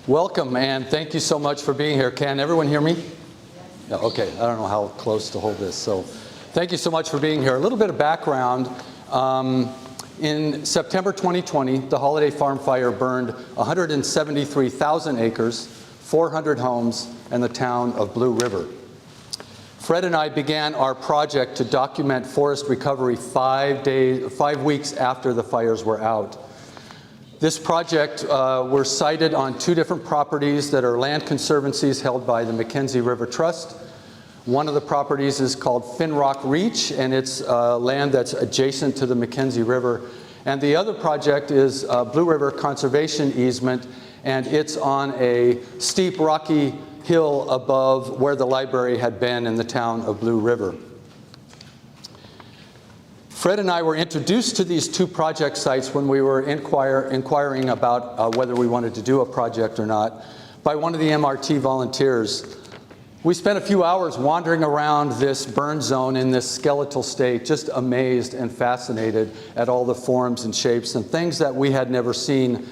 Welcome, and thank you so much for being here. Can everyone hear me? Yeah, okay, I don't know how close to hold this. So thank you so much for being here. A little bit of background. In September 2020, the Holiday Farm Fire burned 173,000 acres, 400 homes, and the town of Blue River. Fred and I began our project to document forest recovery 5 weeks after the fires were out. This project were sited on 2 different properties that are land conservancies held by the Mackenzie River Trust. One of the properties is called Finrock Reach, and it's land that's adjacent to the Mackenzie River. And the other project is Blue River Conservation Easement, and it's on a steep rocky hill above where the library had been in the town of Blue River. Fred and I were introduced to these 2 project sites when we were inquiring about whether we wanted to do a project or not by one of the MRT volunteers. We spent a few hours wandering around this burn zone in this skeletal state, just amazed and fascinated at all the forms and shapes and things that we had never seen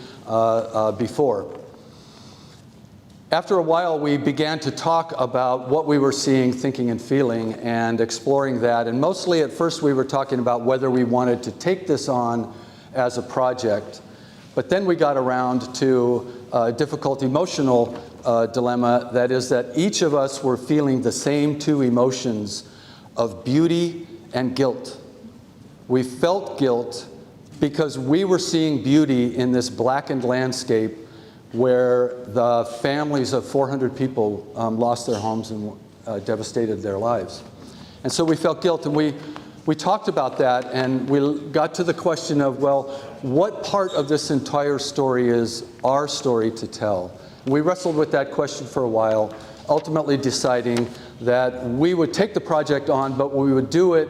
before. After a while, we began to talk about what we were seeing, thinking, and feeling, and exploring that. And mostly at first we were talking about whether we wanted to take this on as a project. But then we got around to a difficult emotional dilemma, that is that each of us were feeling the same 2 emotions of beauty and guilt. We felt guilt because we were seeing beauty in this blackened landscape where the families of 400 people lost their homes and devastated their lives. And so we felt guilt, and we talked about that, and we got to the question of, well, what part of this entire story is our story to tell? We wrestled with that question for a while, ultimately deciding that we would take the project on, but we would do it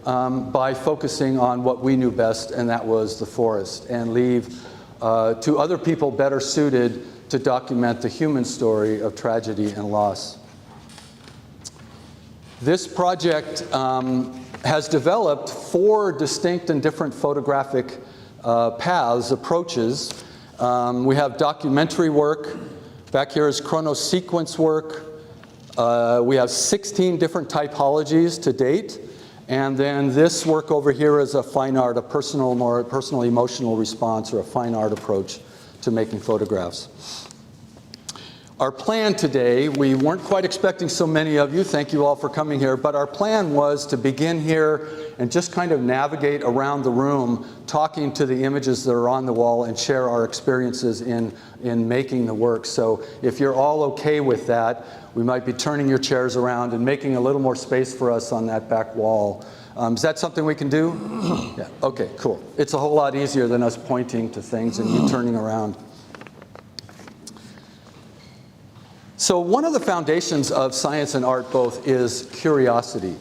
by focusing on what we knew best, and that was the forest, and leave to other people better suited to document the human story of tragedy and loss. This project has developed 4 distinct and different photographic paths, approaches. We have documentary work. Back here is chronosequence work. We have 16 different typologies to date. And then this work over here is a fine art, a more personal emotional response, or a fine art approach to making photographs. Our plan today, we weren't quite expecting so many of you, thank you all for coming here, but our plan was to begin here and just kind of navigate around the room, talking to the images that are on the wall and share our experiences in making the work. So if you're all okay with that, we might be turning your chairs around and making a little more space for us on that back wall. Is that something we can do? Yeah, okay, cool. It's a whole lot easier than us pointing to things and you turning around. So one of the foundations of science and art both is curiosity.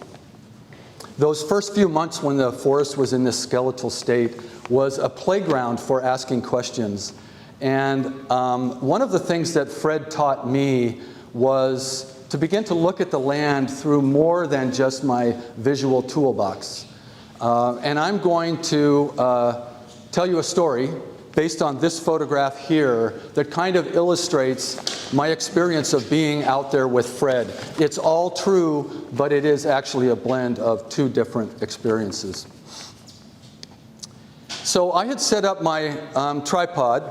Those first few months when the forest was in this skeletal state was a playground for asking questions. And one of the things that Fred taught me was to begin to look at the land through more than just my visual toolbox. And I'm going to tell you a story based on this photograph here that kind of illustrates my experience of being out there with Fred. It's all true, but it is actually a blend of 2 different experiences. So I had set up my tripod,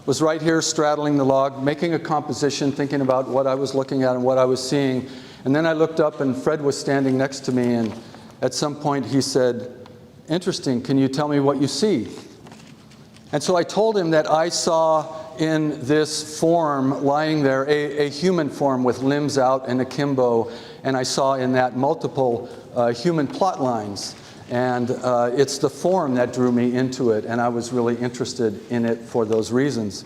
was right here straddling the log, making a composition, thinking about what I was looking at and what I was seeing. And then I looked up and Fred was standing next to me, and at some point he said, "Interesting, can you tell me what you see?" And so I told him that I saw in this form lying there a human form with limbs out and akimbo, and I saw in that multiple human plot lines. And it's the form that drew me into it, and I was really interested in it for those reasons.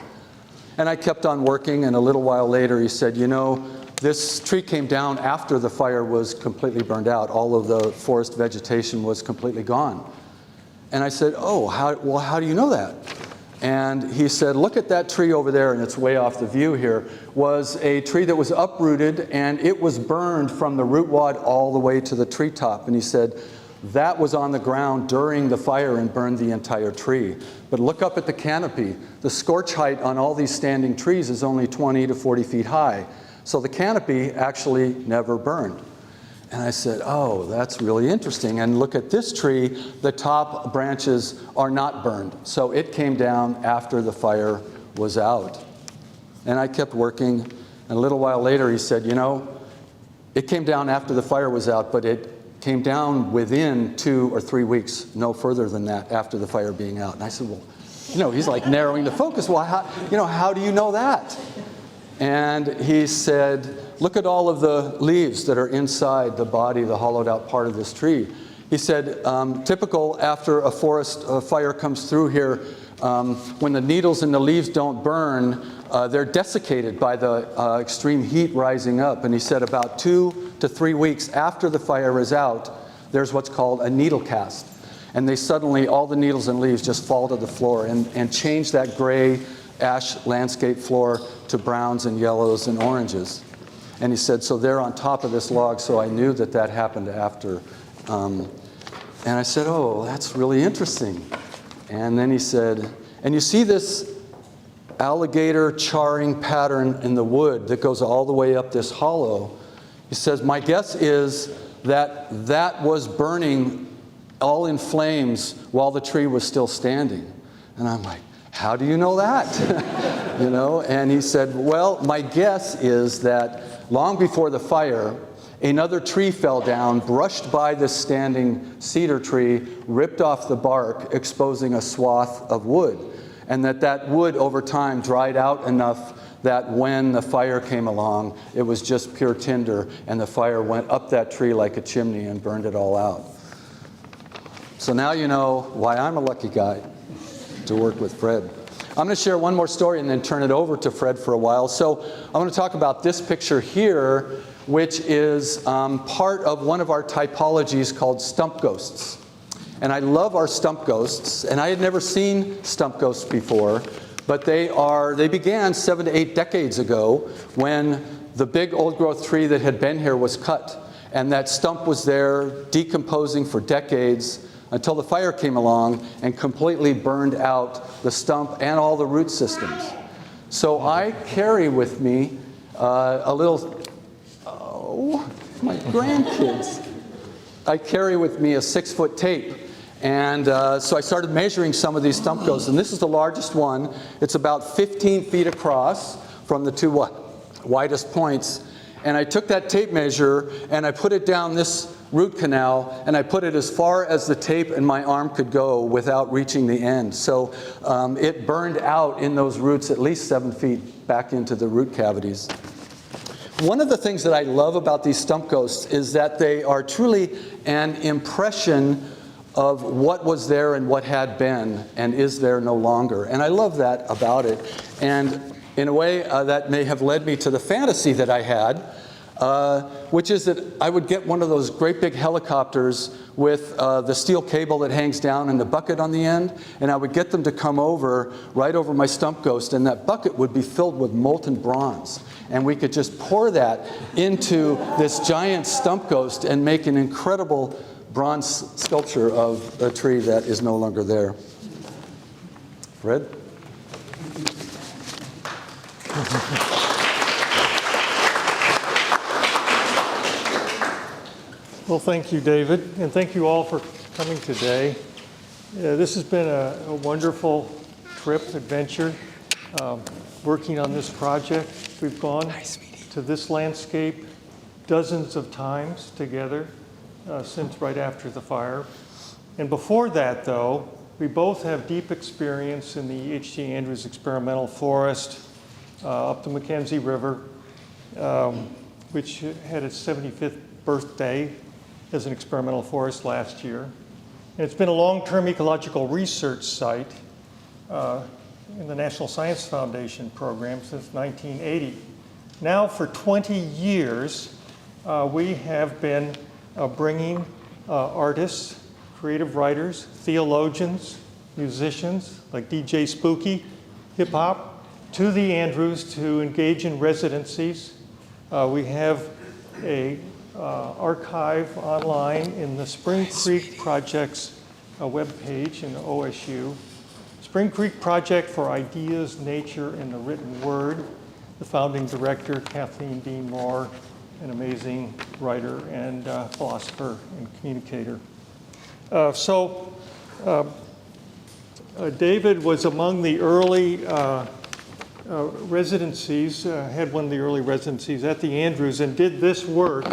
And I kept on working, and a little while later he said, "You know, this tree came down after the fire was completely burned out. All of the forest vegetation was completely gone." And I said, "Oh, how do you know that?" And he said, "Look at that tree over there," and it's way off the view here, was a tree that was uprooted, and it was burned from the root wad all the way to the treetop. And he said, that was on the ground during the fire and burned the entire tree. But look up at the canopy. The scorch height on all these standing trees is only 20 to 40 feet high. So the canopy actually never burned. And I said, oh, that's really interesting. And look at this tree, the top branches are not burned. So it came down after the fire was out. And I kept working, and a little while later he said, you know, it came down after the fire was out, but it came down within 2 or 3 weeks, no further than that, after the fire being out. And I said, well, you know, he's like narrowing the focus. Well, how do you know that? And he said, look at all of the leaves that are inside the body, the hollowed out part of this tree. He said, typical after a forest fire comes through here, when the needles in the leaves don't burn, they're desiccated by the extreme heat rising up. And he said about 2 to 3 weeks after the fire is out, there's what's called a needle cast. And they suddenly, all the needles and leaves just fall to the floor and change that gray ash landscape floor to browns and yellows and oranges. And he said, so they're on top of this log, so I knew that that happened after. And I said, oh, that's really interesting. And then he said, and you see this alligator charring pattern in the wood that goes all the way up this hollow. He says, my guess is that that was burning all in flames while the tree was still standing. And I'm like, how do you know that? You know, and he said, well, my guess is that long before the fire, another tree fell down, brushed by this standing cedar tree, ripped off the bark, exposing a swath of wood. And that wood over time dried out enough that when the fire came along, it was just pure tinder, and the fire went up that tree like a chimney and burned it all out. So now you know why I'm a lucky guy to work with Fred. I'm going to share one more story and then turn it over to Fred for a while. So I'm going to talk about this picture here, which is part of one of our typologies called stump ghosts. And I love our stump ghosts, and I had never seen stump ghosts before, but they began 7 to 8 decades ago when the big old growth tree that had been here was cut, and that stump was there decomposing for decades until the fire came along and completely burned out the stump and all the root systems. So I carry with me a little, oh, my grandkids. I carry with me a 6-foot tape. And so I started measuring some of these stump ghosts, and this is the largest one. It's about 15 feet across from the two widest points. And I took that tape measure and I put it down this root canal, and I put it as far as the tape and my arm could go without reaching the end. So it burned out in those roots at least 7 feet back into the root cavities. One of the things that I love about these stump ghosts is that they are truly an impression of what was there and what had been and is there no longer. And I love that about it. And in a way, that may have led me to the fantasy that I had, which is that I would get one of those great big helicopters with the steel cable that hangs down and the bucket on the end, and I would get them to come over right over my stump ghost, and that bucket would be filled with molten bronze. And we could just pour that into this giant stump ghost and make an incredible bronze sculpture of a tree that is no longer there. Fred? Well, thank you, David, and thank you all for coming today. This has been a wonderful trip, adventure, working on this project. We've gone to this landscape dozens of times together since right after the fire. And before that, though, we both have deep experience in the H.G. Andrews Experimental Forest up the Mackenzie River, which had its 75th birthday as an experimental forest last year. And it's been a long-term ecological research site in the National Science Foundation program since 1980. Now, for 20 years, we have been bringing artists, creative writers, theologians, musicians like DJ Spooky, hip-hop, to the Andrews to engage in residencies. We have a archive online in the Spring Creek Project's webpage in OSU. Spring Creek Project for Ideas, Nature, and the Written Word. The founding director, Kathleen Dean Moore, an amazing writer and philosopher and communicator. David was among the early residencies, had one of the early residencies at the Andrews, and did this work,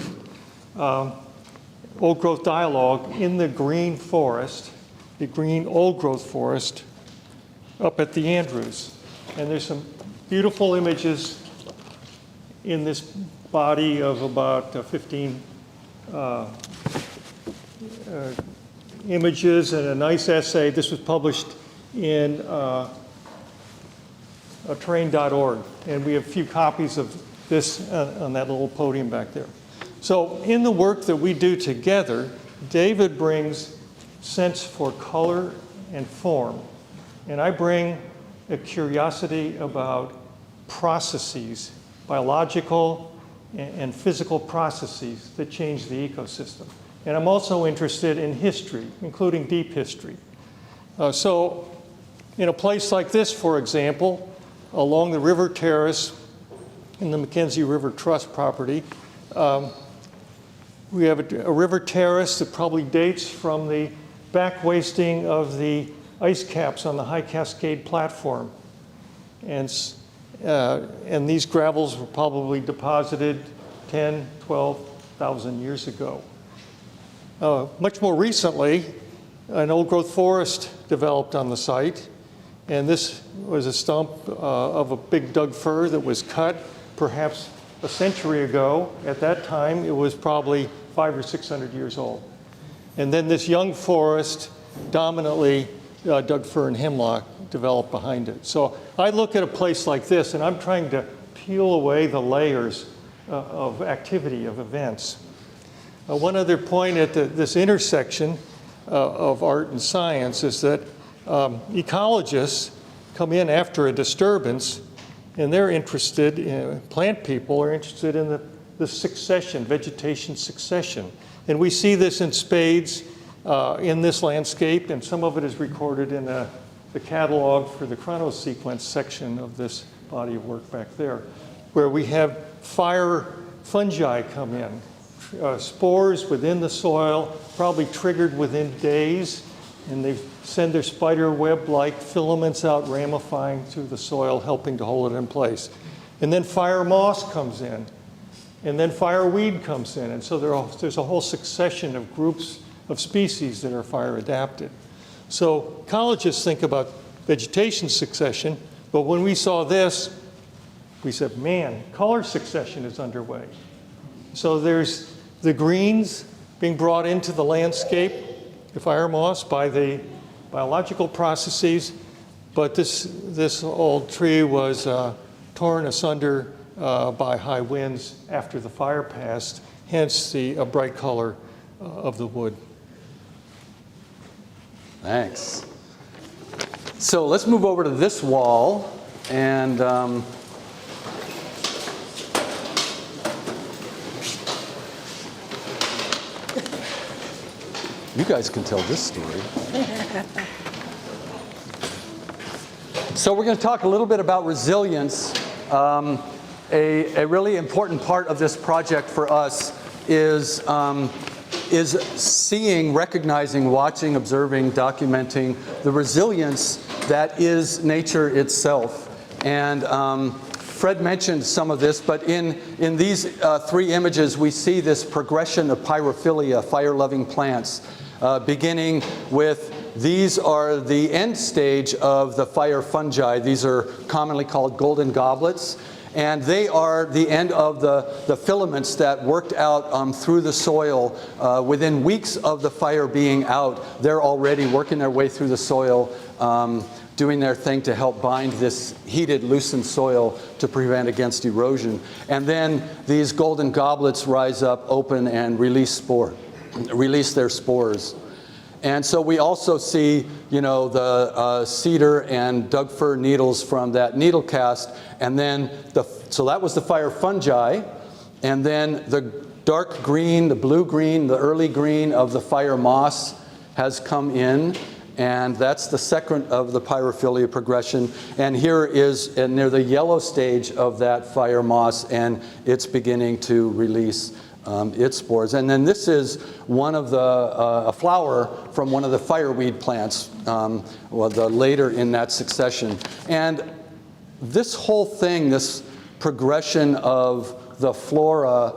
old growth dialogue, in the green forest, the green old growth forest up at the Andrews. And there's some beautiful images in this body of about 15 images and a nice essay. This was published in terrain.org, and we have a few copies of this on that little podium back there. So in the work that we do together, David brings sense for color and form, and I bring a curiosity about processes, biological and physical processes that change the ecosystem. And I'm also interested in history, including deep history. So in a place like this, for example, along the river terrace in the Mackenzie River Trust property, we have a river terrace that probably dates from the back wasting of the ice caps on the High Cascade platform. And these gravels were probably deposited 10, 12,000 years ago. Much more recently, an old growth forest developed on the site, and this was a stump of a big Doug fir that was cut perhaps a century ago. At that time, it was probably 500 or 600 years old. And then this young forest, dominantly Doug fir and hemlock, developed behind it. So I look at a place like this, and I'm trying to peel away the layers of activity, of events. One other point at this intersection of art and science is that ecologists come in after a disturbance, and they're interested, plant people are interested in the succession, vegetation succession. And we see this in spades in this landscape, and some of it is recorded in the catalog for the chronosequence section of this body of work back there, where we have fire fungi come in. Spores within the soil, probably triggered within days, and they send their spider web-like filaments out, ramifying through the soil, helping to hold it in place. And then fire moss comes in, and then fireweed comes in, and so there's a whole succession of groups of species that are fire adapted. So ecologists think about vegetation succession, but when we saw this, we said, man, color succession is underway. So there's the greens being brought into the landscape, the fire moss, by the biological processes, but this old tree was torn asunder by high winds after the fire passed, hence the bright color of the wood. Thanks. So let's move over to this wall, and you guys can tell this story. So we're going to talk a little bit about resilience. A really important part of this project for us is seeing, recognizing, watching, observing, documenting the resilience that is nature itself. And Fred mentioned some of this, but in these three images, we see this progression of pyrophilia, fire-loving plants, beginning with these are the end stage of the fire fungi. These are commonly called golden goblets. And they are the end of the filaments that worked out through the soil. Within weeks of the fire being out, they're already working their way through the soil, doing their thing to help bind this heated, loosened soil to prevent against erosion. And then these golden goblets rise up, open, and release their spores. And so we also see, the cedar and Doug fir needles from that needle cast, and then so that was the fire fungi, and then the dark green, the blue-green, the early green of the fire moss has come in, and that's the second of the pyrophilia progression. And here is near the yellow stage of that fire moss, and it's beginning to release its spores. And then this is one of a flower from one of the fireweed plants, later in that succession. And this whole thing, this progression of the flora,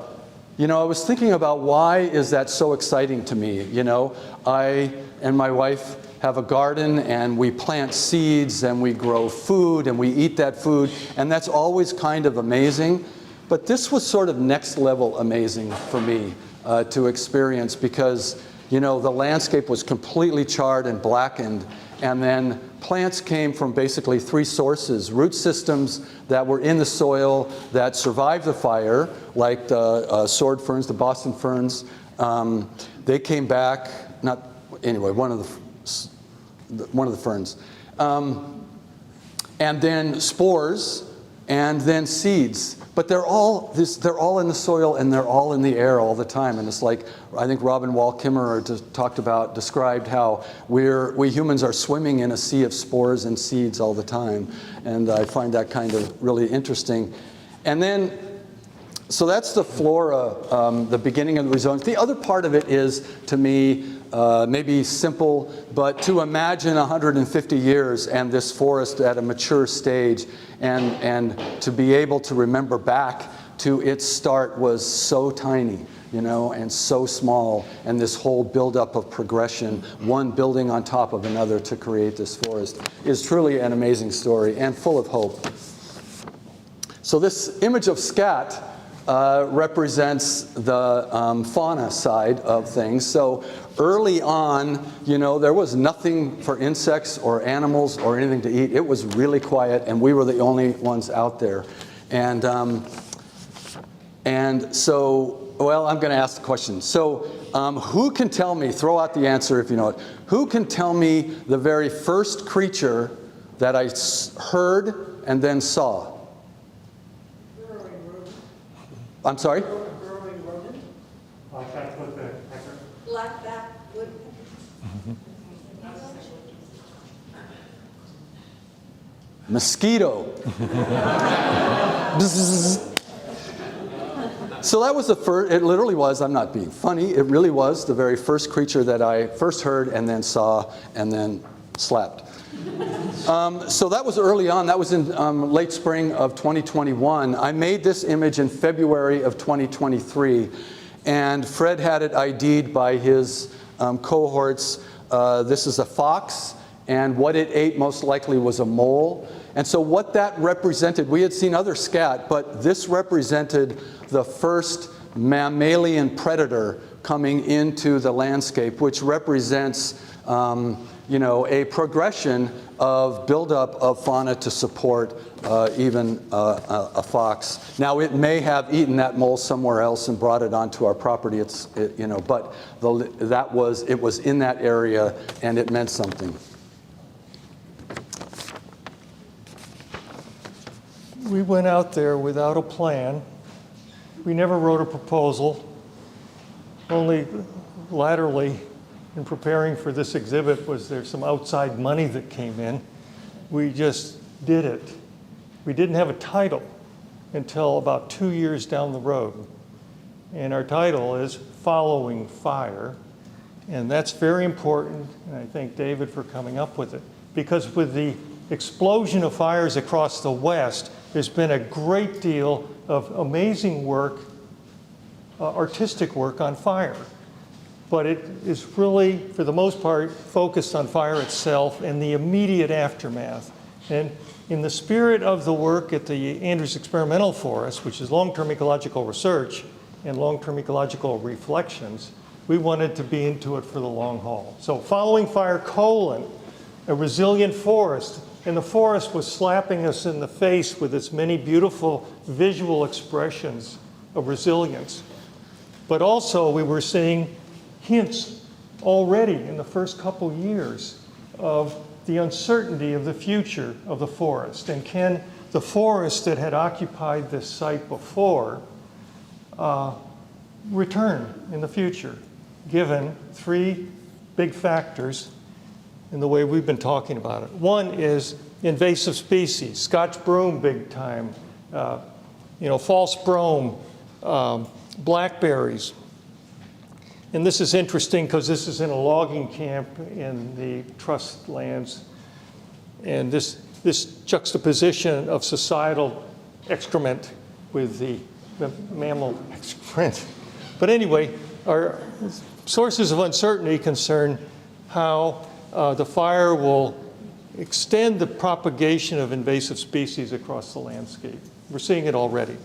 you know, I was thinking about why is that so exciting to me. You know, I and my wife have a garden, and we plant seeds, and we grow food, and we eat that food, and that's always kind of amazing. But this was sort of next level amazing for me to experience, because, you know, the landscape was completely charred and blackened, and then plants came from basically three sources: root systems that were in the soil that survived the fire, like the sword ferns, the Boston ferns. They came back, one of the ferns. And then spores, and then seeds. But they're all in the soil, and they're all in the air all the time. And it's like, I think Robin Wall Kimmerer described how we humans are swimming in a sea of spores and seeds all the time. And I find that kind of really interesting. And then, so that's the flora, the beginning of the resilience. The other part of it is, to me, maybe simple, but to imagine 150 years and this forest at a mature stage, and to be able to remember back to its start was so tiny, you know, and so small, and this whole buildup of progression, one building on top of another to create this forest, is truly an amazing story and full of hope. So this image of scat represents the fauna side of things. So early on, you know, there was nothing for insects or animals or anything to eat. It was really quiet, and we were the only ones out there. And so, well, I'm going to ask the question. So who can tell me, throw out the answer if you know it, who can tell me the very first creature that I heard and then saw? I'm sorry? Burrowing rodent. Like that woodpecker. Like that woodpecker. Mosquito. So that was the first, it literally was, I'm not being funny, it really was the very first creature that I first heard and then saw and then slapped. So that was early on. That was in late spring of 2021. I made this image in February of 2023, and Fred had it ID'd by his cohorts. This is a fox, and what it ate most likely was a mole. And so what that represented, we had seen other scat, but this represented the first mammalian predator coming into the landscape, which represents you know, a progression of buildup of fauna to support even a fox. Now, it may have eaten that mole somewhere else and brought it onto our property. You know, but it was in that area, and it meant something. We went out there without a plan. We never wrote a proposal. Only laterally, in preparing for this exhibit, was there some outside money that came in. We just did it. We didn't have a title until about 2 years down the road. And our title is Following Fire. And that's very important, and I thank David for coming up with it. Because with the explosion of fires across the West, there's been a great deal of amazing work, artistic work on fire. But it is really, for the most part, focused on fire itself and the immediate aftermath. And in the spirit of the work at the Andrews Experimental Forest, which is long-term ecological research and long-term ecological reflections, we wanted to be into it for the long haul. So Following Fire, a resilient forest. And the forest was slapping us in the face with its many beautiful visual expressions of resilience. But also we were seeing hints already in the first couple years of the uncertainty of the future of the forest. And can the forest that had occupied this site before return in the future, given three big factors in the way we've been talking about it. One is invasive species, Scotch broom big time, false brome, blackberries. And this is interesting because this is in a logging camp in the trust lands. And this juxtaposition of societal excrement with the mammal excrement. But anyway, our sources of uncertainty concern how the fire will extend the propagation of invasive species across the landscape. We're seeing it already.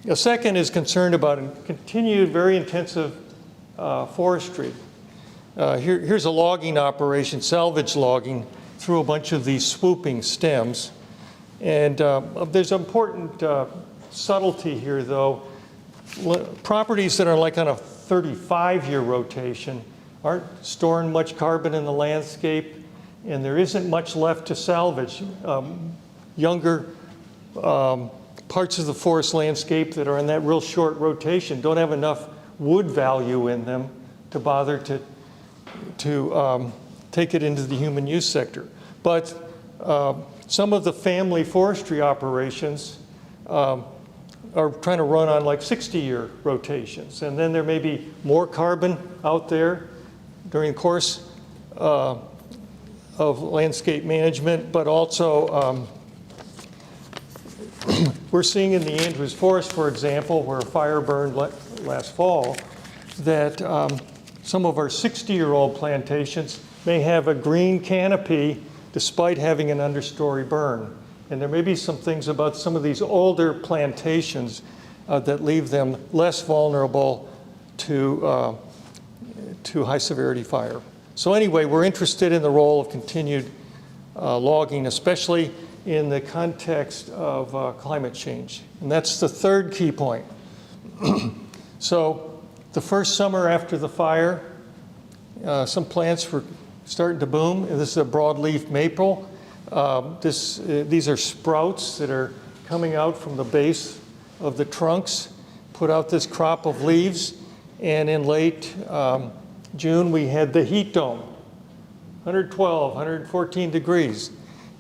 A second is concerned about continued, very intensive forestry. Here's a logging operation, salvage logging, through a bunch of these swooping stems. And there's an important subtlety here, though. Properties that are like on a 35-year rotation aren't storing much carbon in the landscape, and there isn't much left to salvage. Younger parts of the forest landscape that are in that real short rotation don't have enough wood value in them to bother to take it into the human use sector. But some of the family forestry operations are trying to run on like 60-year rotations. And then there may be more carbon out there during the course of landscape management, but also we're seeing in the Andrews Forest, for example, where a fire burned last fall, that some of our 60-year-old plantations may have a green canopy despite having an understory burn. And there may be some things about some of these older plantations that leave them less vulnerable to high severity fire. So anyway, we're interested in the role of continued logging, especially in the context of climate change. And that's the third key point. So the first summer after the fire, some plants were starting to boom. This is a broadleaf maple. These are sprouts that are coming out from the base of the trunks, put out this crop of leaves. And in late June, we had the heat dome, 112, 114 degrees.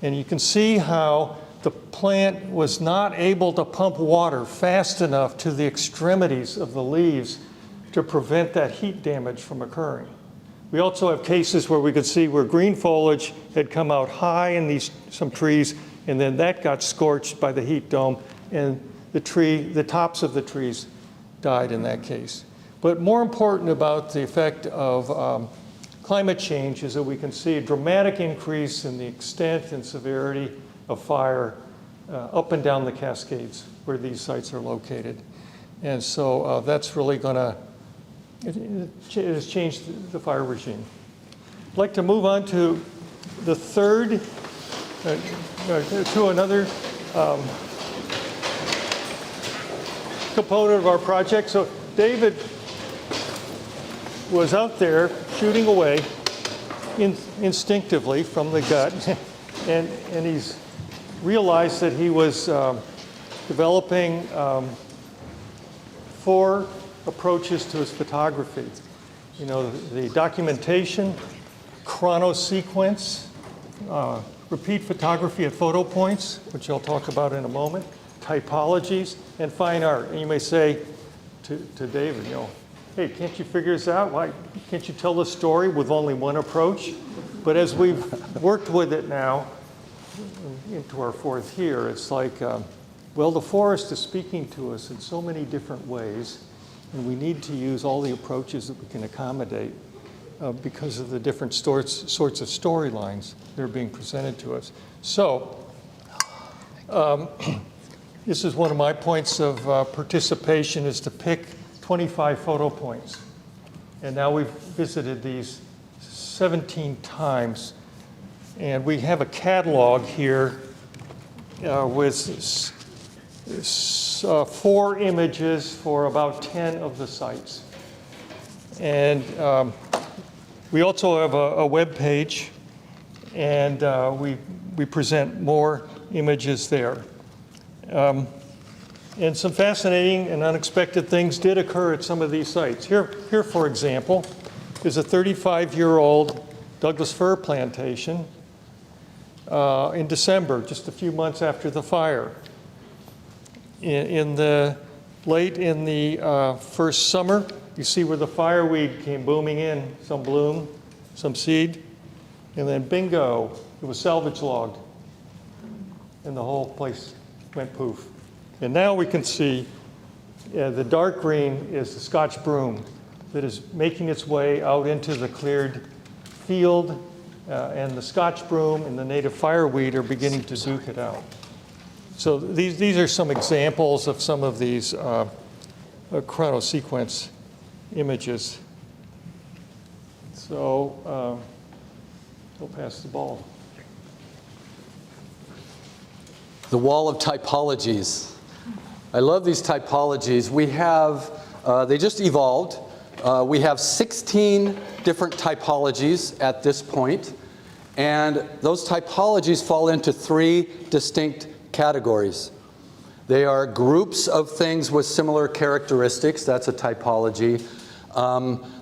And you can see how the plant was not able to pump water fast enough to the extremities of the leaves to prevent that heat damage from occurring. We also have cases where we could see where green foliage had come out high in some trees, and then that got scorched by the heat dome, and the tops of the trees died in that case. But more important about the effect of climate change is that we can see a dramatic increase in the extent and severity of fire up and down the Cascades where these sites are located. And so that's really going to, it has changed the fire regime. I'd like to move on to the third, to another component of our project. So David was out there shooting away instinctively from the gut, and he's realized that he was developing 4 approaches to his photography. You know, the documentation, chronosequence, repeat photography at photo points, which I'll talk about in a moment, typologies, and fine art. And you may say to David, you know, hey, can't you figure this out? Why can't you tell the story with only one approach? But as we've worked with it now, into our 4th year, it's like, well, the forest is speaking to us in so many different ways, and we need to use all the approaches that we can accommodate because of the different sorts of storylines that are being presented to us. So, this is one of my points of participation, is to pick 25 photo points. And now we've visited these 17 times. And we have a catalog here with 4 images for about 10 of the sites. And we also have a web page, and we present more images there. And some fascinating and unexpected things did occur at some of these sites. Here, for example, is a 35-year-old Douglas fir plantation in December, just a few months after the fire. Late in the first summer, you see where the fireweed came booming in, some bloom, some seed, and then bingo, it was salvage logged, and the whole place went poof. And now we can see the dark green is the Scotch broom that is making its way out into the cleared field, and the Scotch broom and the native fireweed are beginning to duke it out. So these are some examples of some of these chronosequence images. So we'll pass the ball. The wall of typologies. I love these typologies. We have, they just evolved. We have 16 different typologies at this point, and those typologies fall into 3 distinct categories. They are groups of things with similar characteristics, that's a typology,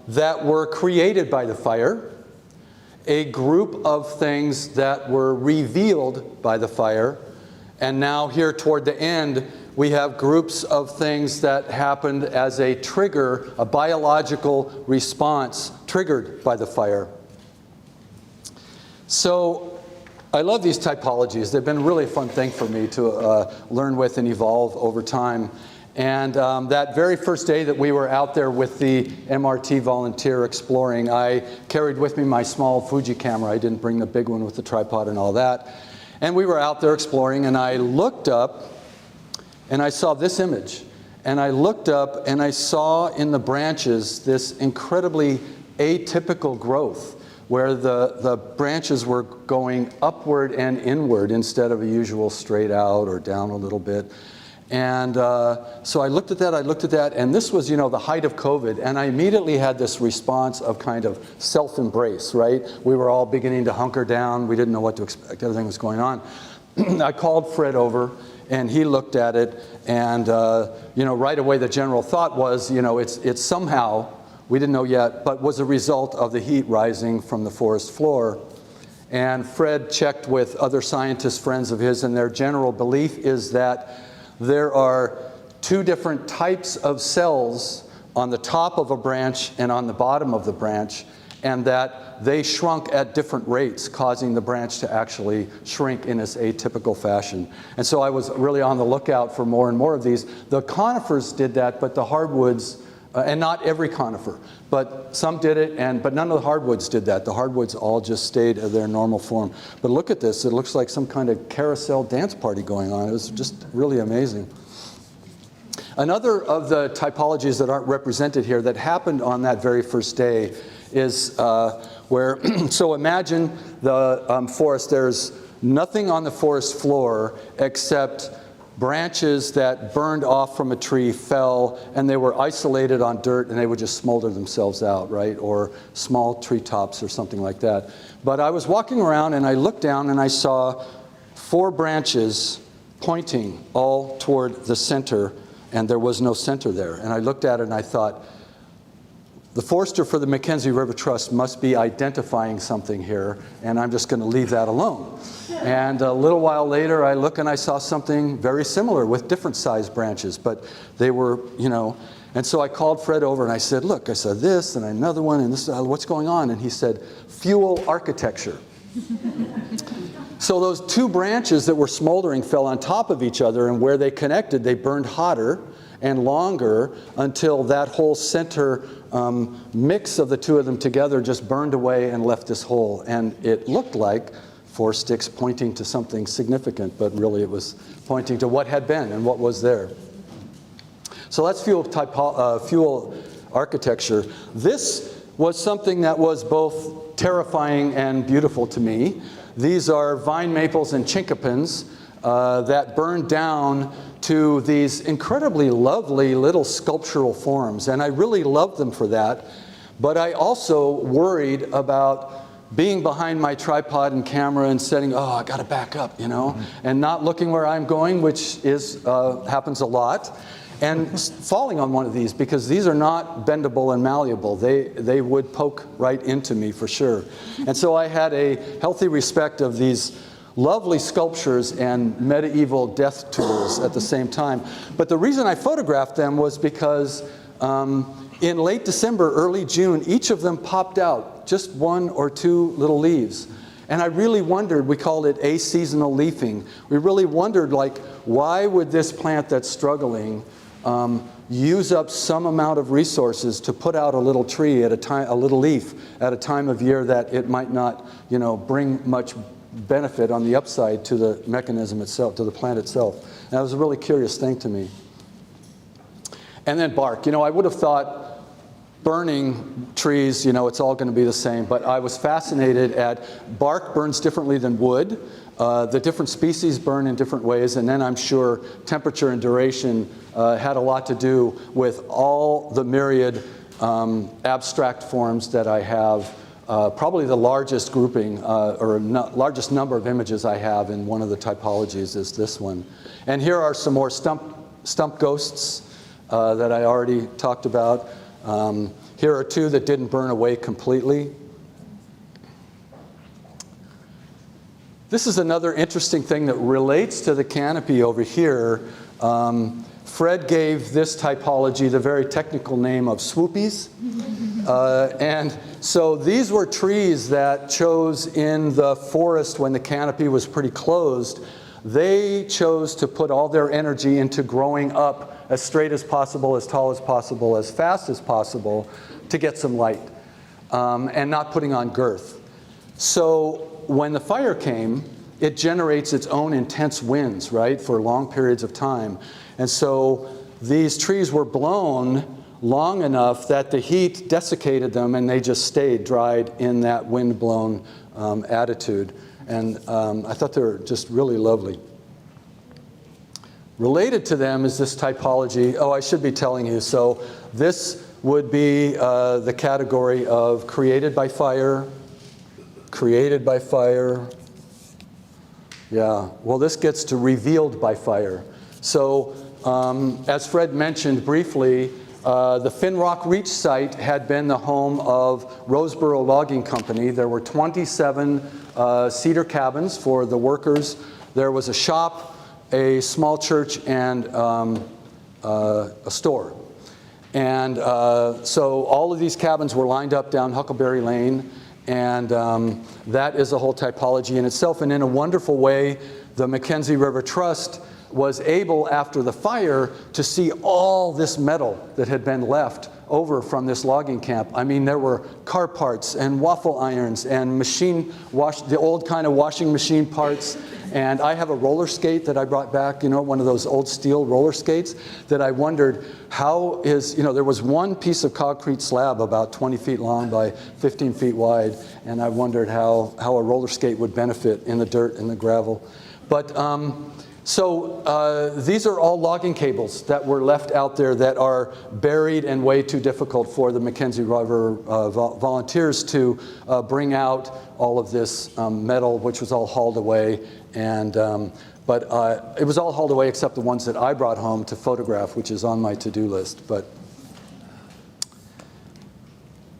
that were created by the fire, a group of things that were revealed by the fire, and now here toward the end, we have groups of things that happened as a trigger, a biological response triggered by the fire. So I love these typologies. They've been a really fun thing for me to learn with and evolve over time. And that very first day that we were out there with the MRT volunteer exploring, I carried with me my small Fuji camera. I didn't bring the big one with the tripod and all that. And we were out there exploring, and I looked up and I saw this image. And I looked up and I saw in the branches this incredibly atypical growth where the branches were going upward and inward instead of a usual straight out or down a little bit. And so I looked at that, and this was, the height of COVID, and I immediately had this response of kind of self-embrace, right? We were all beginning to hunker down. We didn't know what to expect. Everything was going on. I called Fred over, and he looked at it, and right away the general thought was, it's somehow, we didn't know yet, but was a result of the heat rising from the forest floor. And Fred checked with other scientist friends of his, and their general belief is that there are 2 different types of cells on the top of a branch and on the bottom of the branch, and that they shrunk at different rates, causing the branch to actually shrink in this atypical fashion. And so I was really on the lookout for more and more of these. The conifers did that, but the hardwoods, and not every conifer, but some did it, but none of the hardwoods did that. The hardwoods all just stayed at their normal form. But look at this, it looks like some kind of carousel dance party going on. It was just really amazing. Another of the typologies that aren't represented here that happened on that very first day is where, so imagine the forest, there's nothing on the forest floor except branches that burned off from a tree fell, and they were isolated on dirt, and they would just smolder themselves out, right? Or small treetops or something like that. But I was walking around, and I looked down, and I saw 4 branches pointing all toward the center, and there was no center there. And I looked at it, and I thought, the forester for the Mackenzie River Trust must be identifying something here, and I'm just going to leave that alone. And a little while later, I look and I saw something very similar with different sized branches, but they were, and so I called Fred over and I said, look, I saw this and another one, and this, what's going on? And he said, fuel architecture. So those 2 branches that were smoldering fell on top of each other, and where they connected, they burned hotter and longer until that whole center mix of the 2 of them together just burned away and left this hole. And it looked like 4 sticks pointing to something significant, but really it was pointing to what had been and what was there. So that's fuel architecture. This was something that was both terrifying and beautiful to me. These are vine maples and chinkapins that burned down to these incredibly lovely little sculptural forms, and I really loved them for that. But I also worried about being behind my tripod and camera and setting, oh, I got to back up, you know, and not looking where I'm going, which is happens a lot, and falling on one of these, because these are not bendable and malleable. They would poke right into me for sure. And so I had a healthy respect of these lovely sculptures and medieval death tools at the same time. But the reason I photographed them was because in late December, early June, each of them popped out, just one or two little leaves. And I really wondered, we called it aseasonal leafing. We really wondered, like, why would this plant that's struggling use up some amount of resources to put out a little tree at a time, a little leaf at a time of year that it might not, you know, bring much benefit on the upside to the mechanism itself, to the plant itself. And that was a really curious thing to me. And then bark. You know, I would have thought burning trees, you know, it's all going to be the same. But I was fascinated at bark burns differently than wood. The different species burn in different ways. And then I'm sure temperature and duration had a lot to do with all the myriad abstract forms that I have. Probably the largest grouping largest number of images I have in one of the typologies is this one. And here are some more stump ghosts that I already talked about. Here are two that didn't burn away completely. This is another interesting thing that relates to the canopy over here. Fred gave this typology the very technical name of swoopies. And so these were trees that chose in the forest when the canopy was pretty closed. They chose to put all their energy into growing up as straight as possible, as tall as possible, as fast as possible to get some light, and not putting on girth. So when the fire came, it generates its own intense winds, right, for long periods of time. And so these trees were blown long enough that the heat desiccated them and they just stayed dried in that wind-blown attitude. And I thought they were just really lovely. Related to them is this typology. Oh, I should be telling you. So this would be the category of created by fire, created by fire. Yeah, well, this gets to revealed by fire. So as Fred mentioned briefly, the Finrock Reach site had been the home of Roseboro Logging Company. There were 27 cedar cabins for the workers. There was a shop, a small church, and a store. And so all of these cabins were lined up down Huckleberry Lane, and that is a whole typology in itself. And in a wonderful way, the Mackenzie River Trust was able, after the fire, to see all this metal that had been left over from this logging camp. I mean, there were car parts and waffle irons and the old kind of washing machine parts. And I have a roller skate that I brought back, you know, one of those old steel roller skates that I wondered how is, you know, there was one piece of concrete slab about 20 feet long by 15 feet wide. And I wondered how a roller skate would benefit in the dirt and the gravel. But so these are all logging cables that were left out there that are buried and way too difficult for the Mackenzie River volunteers to bring out all of this metal, which was all hauled away. And, but it was all hauled away except the ones that I brought home to photograph, which is on my to-do list.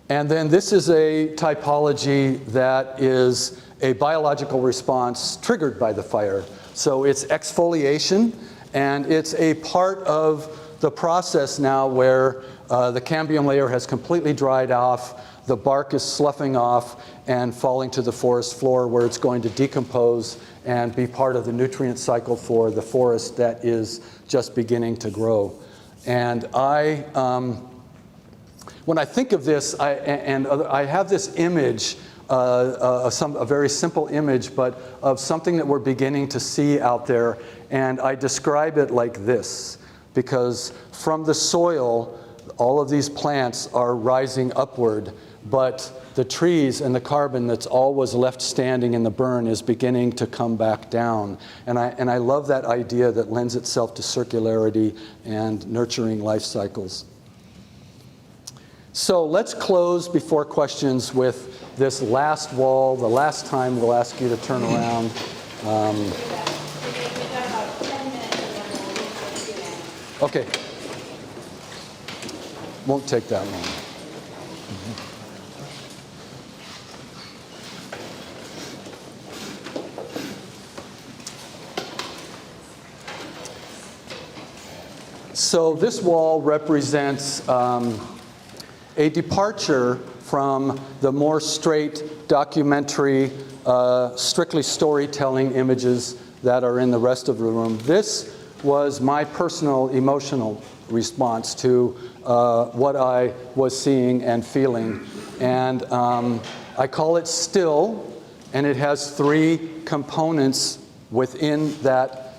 And then this is a typology that is a biological response triggered by the fire. So it's exfoliation, and it's a part of the process now where the cambium layer has completely dried off, the bark is sloughing off and falling to the forest floor where it's going to decompose and be part of the nutrient cycle for the forest that is just beginning to grow. And when I think of this, I have this image, a very simple image, but of something that we're beginning to see out there. And I describe it like this, because from the soil, all of these plants are rising upward, but the trees and the carbon that's always left standing in the burn is beginning to come back down. And I love that idea that lends itself to circularity and nurturing life cycles. So let's close before questions with this last wall. The last time we'll ask you to turn around. We've got about 10 minutes and then we'll leave for Q&A. Okay. Won't take that long. So this wall represents a departure from the more straight documentary, strictly storytelling images that are in the rest of the room. This was my personal emotional response to what I was seeing and feeling. And I call it still, and it has 3 components within that.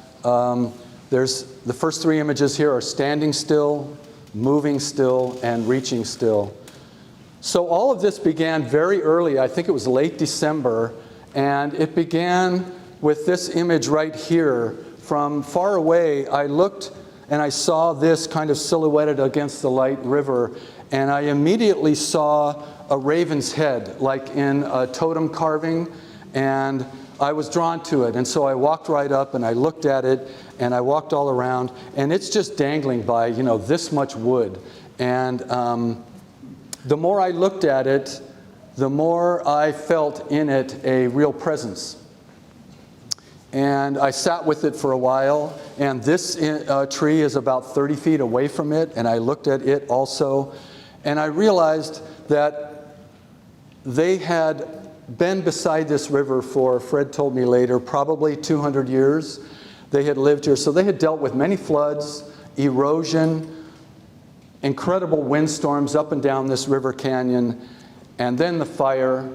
There's the first 3 images here are standing still, moving still, and reaching still. So all of this began very early. I think it was late December, and it began with this image right here. From far away, I looked and I saw this kind of silhouetted against the light river, and I immediately saw a raven's head, like in a totem carving, and I was drawn to it. And so I walked right up and I looked at it, and I walked all around, and it's just dangling by, you know, this much wood. And the more I looked at it, the more I felt in it a real presence. And I sat with it for a while, and this tree is about 30 feet away from it, and I looked at it also, and I realized that they had been beside this river for, Fred told me later, probably 200 years. They had lived here, so they had dealt with many floods, erosion, incredible windstorms up and down this river canyon, and then the fire,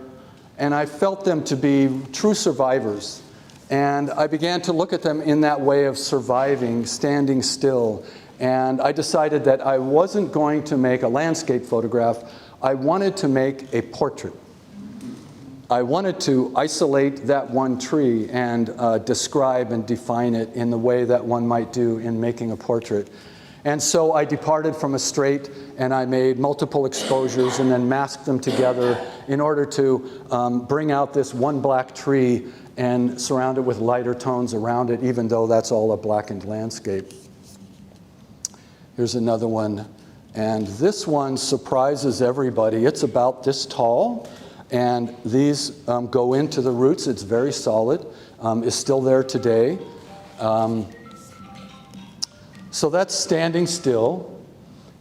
and I felt them to be true survivors. And I began to look at them in that way of surviving, standing still. And I decided that I wasn't going to make a landscape photograph. I wanted to make a portrait. I wanted to isolate that one tree and describe and define it in the way that one might do in making a portrait. And so I departed from a straight, and I made multiple exposures and then masked them together in order to bring out this one black tree and surround it with lighter tones around it, even though that's all a blackened landscape. Here's another one, and this one surprises everybody. It's about this tall, and these go into the roots. It's very solid. It's still there today. So that's standing still.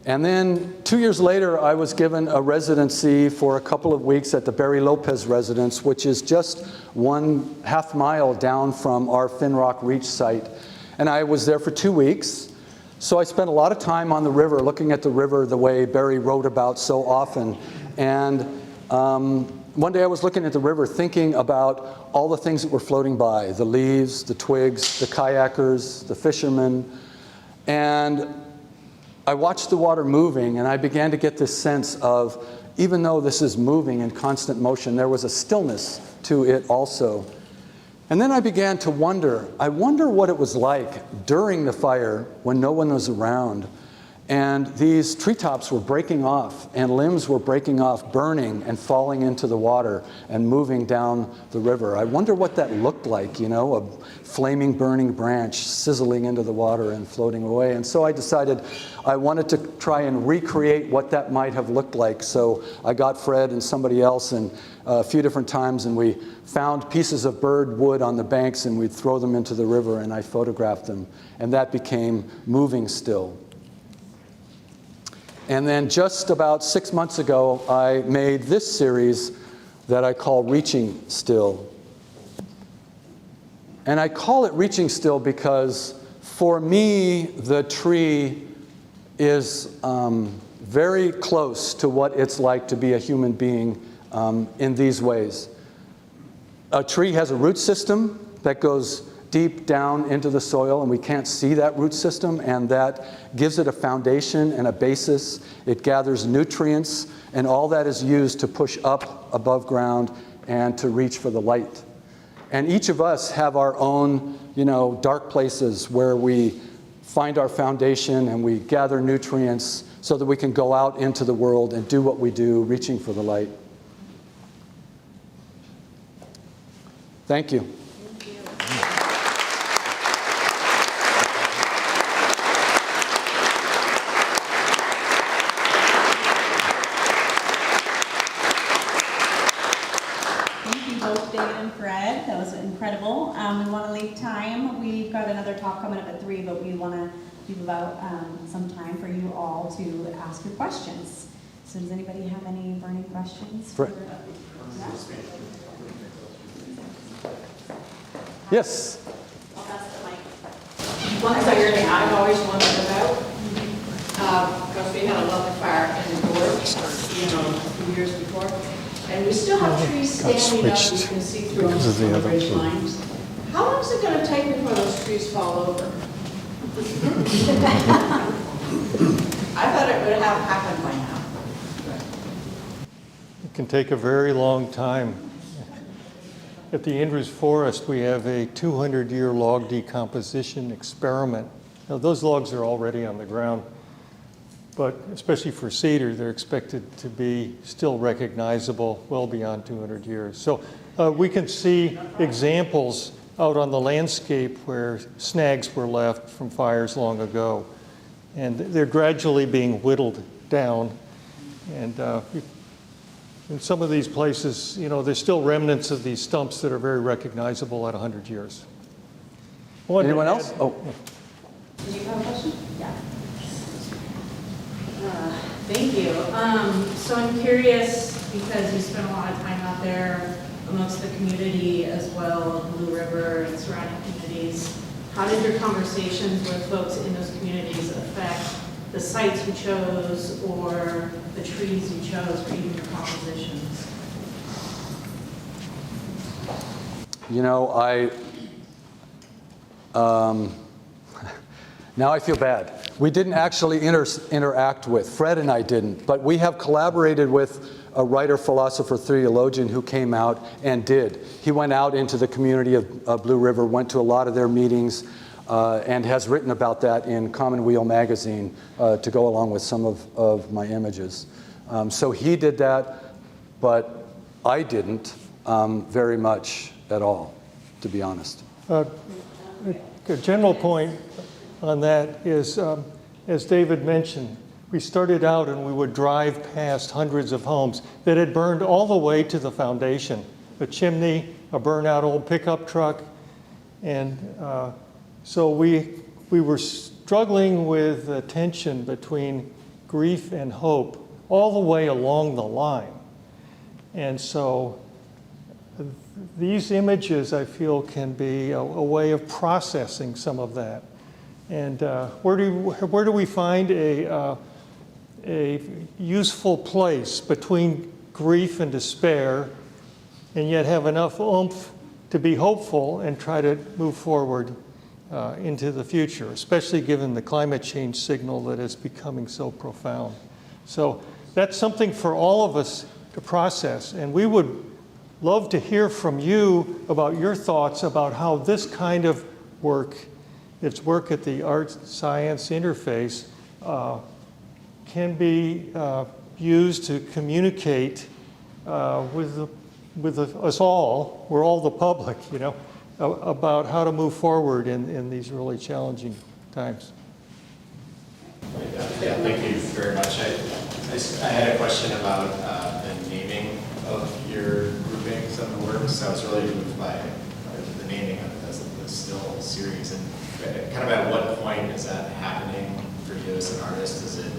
And then 2 years later, I was given a residency for a couple of weeks at the Barry Lopez residence, which is just 1/2 mile down from our Finrock Reach site. And I was there for 2 weeks. So I spent a lot of time on the river, looking at the river the way Barry wrote about so often. And one day I was looking at the river, thinking about all the things that were floating by, the leaves, the twigs, the kayakers, the fishermen. And I watched the water moving, and I began to get this sense of, even though this is moving in constant motion, there was a stillness to it also. And then I began to wonder, I wonder what it was like during the fire when no one was around. And these treetops were breaking off, and limbs were breaking off, burning and falling into the water and moving down the river. I wonder what that looked like, you know, a flaming, burning branch sizzling into the water and floating away. And so I decided I wanted to try and recreate what that might have looked like. So I got Fred and somebody else and a few different times, and we found pieces of bird wood on the banks, and we'd throw them into the river, and I photographed them. And that became Moving Still. And then just about 6 months ago, I made this series that I call Reaching Still. And I call it Reaching Still because, for me, the tree is very close to what it's like to be a human being in these ways. A tree has a root system that goes deep down into the soil, and we can't see that root system, and that gives it a foundation and a basis. It gathers nutrients, and all that is used to push up above ground and to reach for the light. And each of us have our own, you know, dark places where we find our foundation and we gather nutrients so that we can go out into the world and do what we do, reaching for the light. Thank you. Thank you both, David and Fred. That was incredible. We want to leave time. We've got another talk coming up at 3, but we want to leave about some time for you all to ask your questions. So does anybody have any burning questions? Fred. Yes. I'll pass the mic. One thing I've always wondered about, because we had a lovely fire in the board, a few years before, and we still have trees standing up, you can see through them on the ridge lines. How long is it going to take before those trees fall over? I thought it would have happened by now. It can take a very long time. At the Andrews Forest, we have a 200-year log decomposition experiment. Now, those logs are already on the ground, but especially for cedar, they're expected to be still recognizable well beyond 200 years. So we can see examples out on the landscape where snags were left from fires long ago, and they're gradually being whittled down. And in some of these places, there's still remnants of these stumps that are very recognizable at 100 years. Anyone else? Oh, Did you have a question? Yeah. Thank you. So I'm curious, because you spent a lot of time out there amongst the community as well, Blue River and surrounding communities, how did your conversations with folks in those communities affect the sites you chose or the trees you chose or even your compositions? Now I feel bad. We didn't actually interact with, Fred and I didn't, but we have collaborated with a writer, philosopher, theologian who came out and did. He went out into the community of Blue River, went to a lot of their meetings, and has written about that in Commonweal magazine to go along with some of my images. So he did that, but I didn't very much at all, to be honest. A general point on that is, as David mentioned, we started out and we would drive past hundreds of homes that had burned all the way to the foundation. A chimney, a burnout old pickup truck, and so we were struggling with the tension between grief and hope all the way along the line. And so these images, I feel, can be a way of processing some of that. And where do we find a useful place between grief and despair, and yet have enough oomph to be hopeful and try to move forward into the future, especially given the climate change signal that is becoming so profound. So that's something for all of us to process, and we would love to hear from you about your thoughts about how this kind of work, its work at the art-science interface, can be used to communicate with us all, we're all the public, about how to move forward in these really challenging times. Yeah, thank you very much. I had a question about the naming of your groupings of the works. I was really moved by the naming of it as the still series. And kind of at what point is that happening for you as an artist? Is it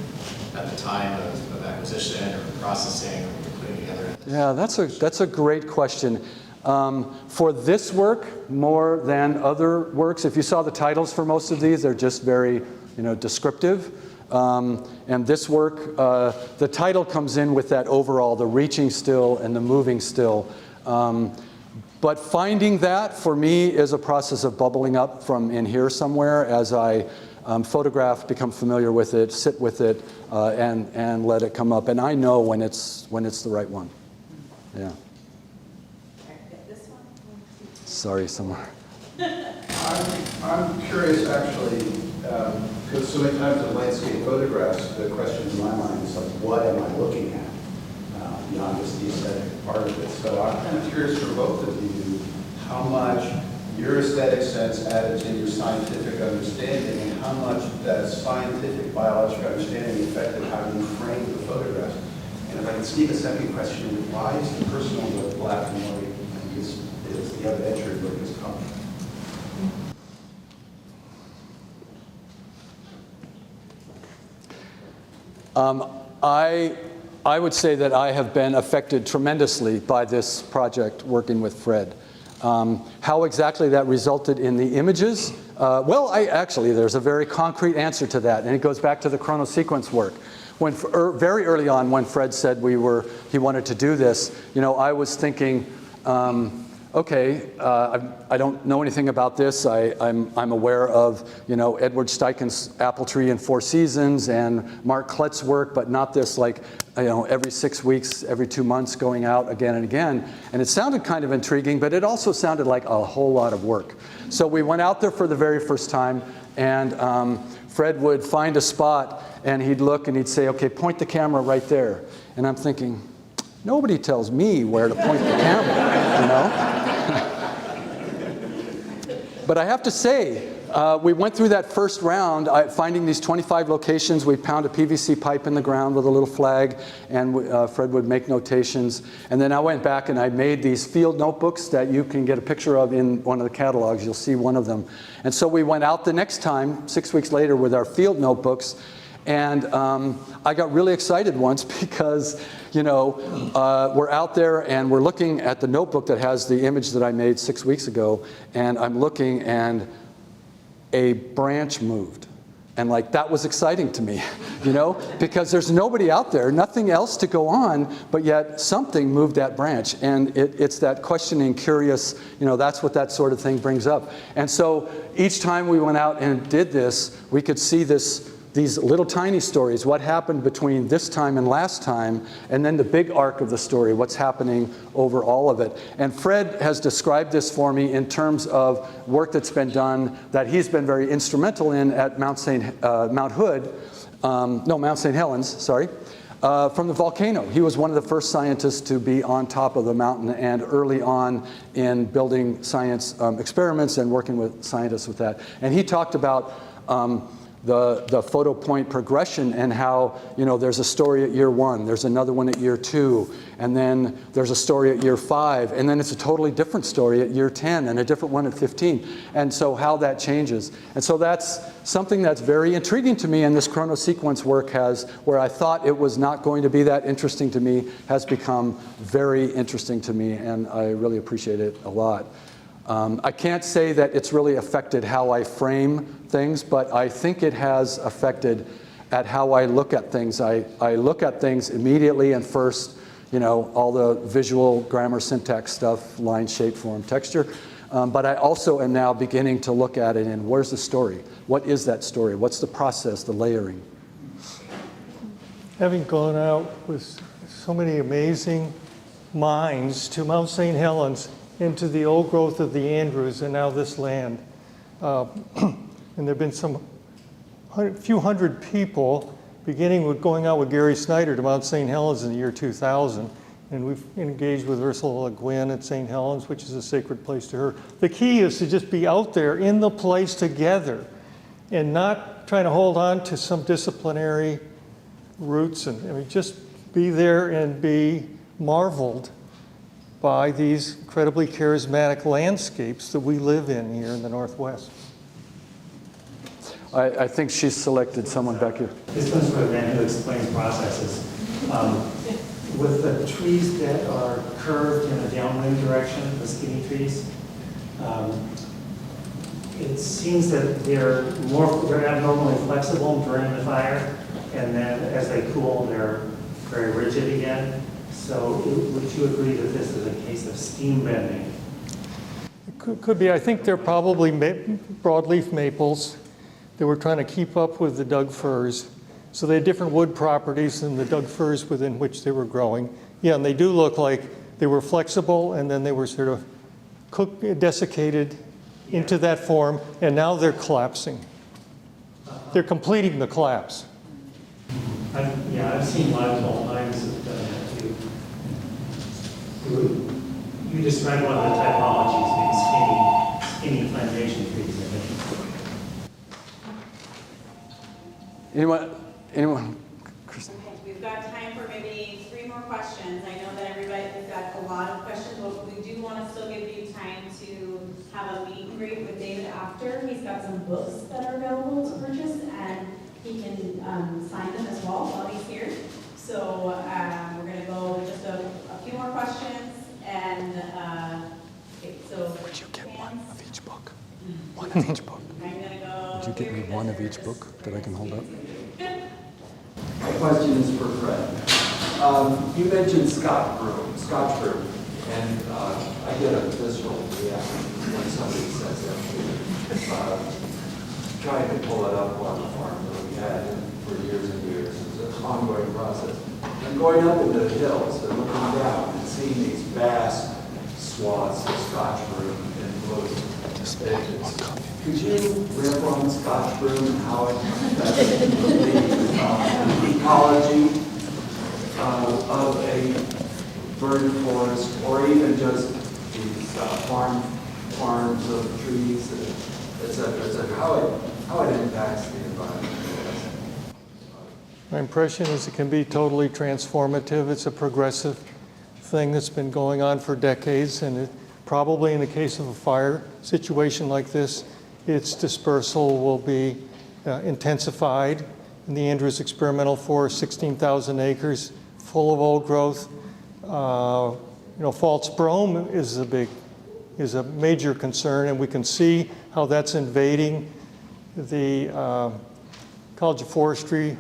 at the time of acquisition or processing or putting together? Yeah, that's a great question. For this work, more than other works, if you saw the titles for most of these, they're just very, descriptive. And this work, the title comes in with that overall, the reaching still and the moving still. But finding that, for me, is a process of bubbling up from in here somewhere as I photograph, become familiar with it, sit with it, and let it come up. And I know when it's the right one. Yeah. Sorry, somewhere. I'm curious, actually, because so many times in landscape photographs, the question in my mind is like, what am I looking at? Not just the aesthetic part of it. So I'm kind of curious for both of you, how much your aesthetic sense added to your scientific understanding, and how much that scientific biological understanding affected how you framed the photographs. And if I can sneak a second question, why is the personal look black and white? Is the evidentiary look is color? I would say that I have been affected tremendously by this project working with Fred. How exactly that resulted in the images? Well, actually, there's a very concrete answer to that, and it goes back to the chronosequence work. When very early on, when Fred said he wanted to do this, I was thinking, okay, I don't know anything about this. I'm aware of, Edward Steichen's Apple Tree in 4 Seasons and Mark Kletz's work, but not this like, every 6 weeks, every 2 months going out again and again. And it sounded kind of intriguing, but it also sounded like a whole lot of work. So we went out there for the very first time, and Fred would find a spot and he'd look and he'd say, okay, point the camera right there. And I'm thinking, nobody tells me where to point the camera, But I have to say, we went through that first round, finding these 25 locations. We'd pound a PVC pipe in the ground with a little flag, and Fred would make notations. And then I went back and I made these field notebooks that you can get a picture of in one of the catalogs. You'll see one of them. And so we went out the next time, 6 weeks later, with our field notebooks. And I got really excited once because, we're out there and we're looking at the notebook that has the image that I made 6 weeks ago, and I'm looking and a branch moved. And that was exciting to me, because there's nobody out there, nothing else to go on, but yet something moved that branch. And it's that questioning, curious, that's what that sort of thing brings up. And so each time we went out and did this, we could see these little tiny stories, what happened between this time and last time, and then the big arc of the story, what's happening over all of it. And Fred has described this for me in terms of work that's been done that he's been very instrumental in at Mount St. Helens, sorry, from the volcano. He was one of the first scientists to be on top of the mountain and early on in building science experiments and working with scientists with that. And he talked about the photo point progression and how, there's a story at year 1, there's another one at year 2, and then there's a story at year 5, and then it's a totally different story at year 10 and a different one at 15. And so how that changes. And so that's something that's very intriguing to me, and this chronosequence work where I thought it was not going to be that interesting to me, has become very interesting to me, and I really appreciate it a lot. I can't say that it's really affected how I frame things, but I think it has affected at how I look at things. I look at things immediately and first, all the visual grammar, syntax stuff, line, shape, form, texture. But I also am now beginning to look at it and where's the story? What is that story? What's the process, the layering? Having gone out with so many amazing minds to Mount St. Helens, into the old growth of the Andrews and now this land. And there have been few hundred people, beginning with going out with Gary Snyder to Mount St. Helens in the year 2000. And we've engaged with Ursula Le Guin at St. Helens, which is a sacred place to her. The key is to just be out there in the place together and not trying to hold on to some disciplinary roots. And just be there and be marveled by these incredibly charismatic landscapes that we live in here in the Northwest. I think she's selected someone back here. This one's for the man who explains processes. With the trees that are curved in a downwind direction, the skinny trees, it seems that they're abnormally flexible during the fire, and then as they cool, they're very rigid again. So would you agree that this is a case of steam bending? It could be. I think they're probably broadleaf maples. They were trying to keep up with the Doug firs. So they had different wood properties than the Doug firs within which they were growing. Yeah, and they do look like they were flexible, and then they were sort of desiccated into that form, and now they're collapsing. They're completing the collapse. I've seen limestone lines that have done that too. You described one of the typologies, maybe any plantation trees in it. Anyone? Okay, we've got time for maybe 3 more questions. I know that we've got a lot of questions, but we do want to still give you time to have a meet and greet with David after. He's got some books that are available to purchase, and he can sign them as well while he's here. So we're going to go just a few more questions, and okay, so Would you get one of each book? Mm-hmm. One of each book. I'm going to go. Would you get me one of each book that I can hold up? My question is for Fred. You mentioned Scotch brew, and I get a visceral reaction when somebody says that to me. Trying to pull it up on the farm that we had for years and years. It's an ongoing process. And going up into the hills and looking down and seeing these vast swaths of Scotch brew in bloom. Could you riff on Scotch brew and how it affects the ecology of a verdant forest, or even just these farms of trees, et cetera, how it impacts the environment? My impression is it can be totally transformative. It's a progressive thing that's been going on for decades, and it, probably in the case of a fire situation like this, its dispersal will be intensified. In the Andrews Experimental Forest, 16,000 acres, full of old growth. False brome is a major concern, and we can see how that's invading the College of Forestry,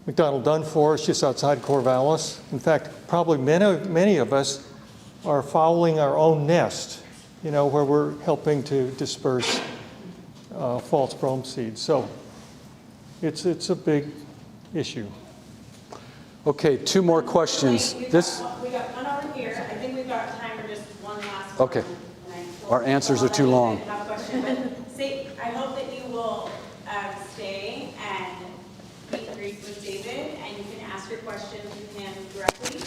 McDonald Dunn Forest, just outside Corvallis. In fact, probably many of us are fouling our own nest, where we're helping to disperse false brome seeds. So it's a big issue. Okay, 2 more questions. We got one over here. I think we've got time for just one last one. Okay. Our answers are too long. I hope that you will stay and meet and greet with David, and you can ask your questions to him directly.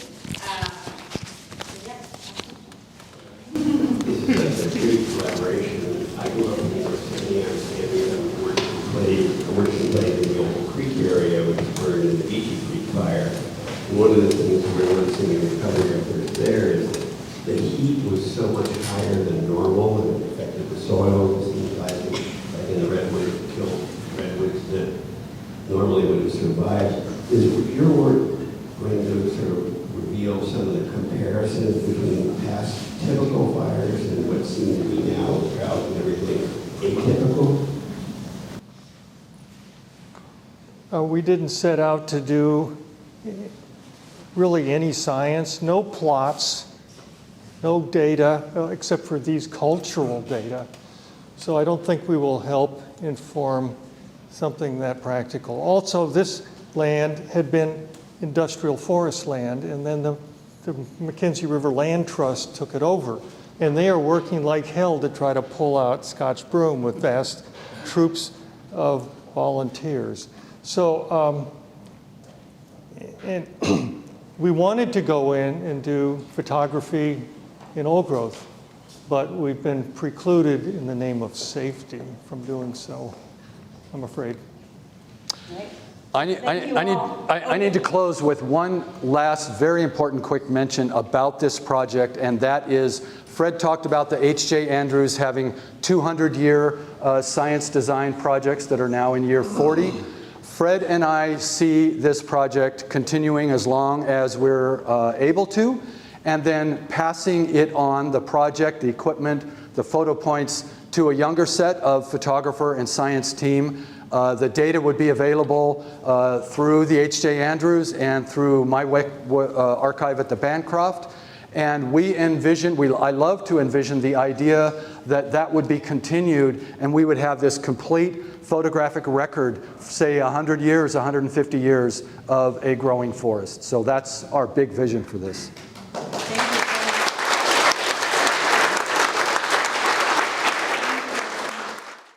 This is a great collaboration. I grew up in New York City. I was working in the Old Creek area, which burned in the Beachy Creek fire. And one of the things we were noticing in the recovery efforts there is that the heat was so much higher than normal, and it affected the soil. It seemed like in the redwood, it killed redwoods that normally would have survived. Is your work going to sort of reveal some of the comparisons between past typical fires and what seems to be now, with drought and everything, atypical? We didn't set out to do really any science, no plots, no data, except for these cultural data. So I don't think we will help inform something that practical. Also, this land had been industrial forest land, and then the Mackenzie River Land Trust took it over. And they are working like hell to try to pull out Scotch broom with vast troops of volunteers. So, and we wanted to go in and do photography in old growth, but we've been precluded in the name of safety from doing so, I'm afraid. I need to close with one last very important quick mention about this project, and that is Fred talked about the H.J. Andrews having 200-year science design projects that are now in year 40. Fred and I see this project continuing as long as we're able to, and then passing it on, the project, the equipment, the photo points, to a younger set of photographer and science team. The data would be available through the H.J. Andrews and through my archive at the Bancroft. And we envision, I love to envision the idea that that would be continued, and we would have this complete photographic record, say 100 years, 150 years of a growing forest. So that's our big vision for this.